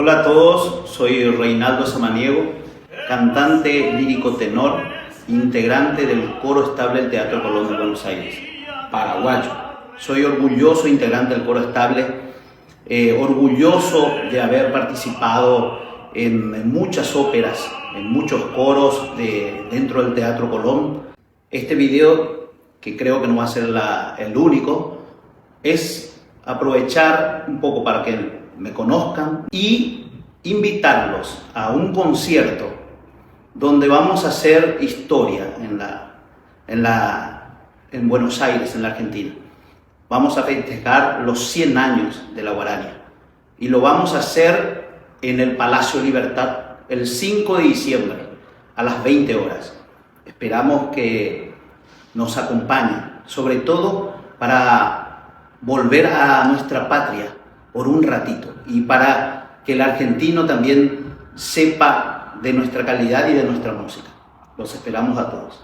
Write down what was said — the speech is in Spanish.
Hola a todos, soy Reinaldo Samaniego, cantante lírico tenor, integrante del Coro Estable del Teatro Colón de Buenos Aires, paraguayo. Soy orgulloso integrante del Coro Estable, orgulloso de haber participado en muchas óperas, en muchos coros dentro del Teatro Colón. Este video, que creo que no va a ser el único, es aprovechar un poco para que me conozcan y invitarlos a un concierto donde vamos a hacer historia en Buenos Aires, en la Argentina. Vamos a festejar los 100 años de la Guarania y lo vamos a hacer en el Palacio Libertad el 5 de diciembre a las 20 horas. Esperamos que nos acompañen, sobre todo para volver a nuestra patria por un ratito y para que el argentino también sepa de nuestra calidad y de nuestra música. Los esperamos a todos.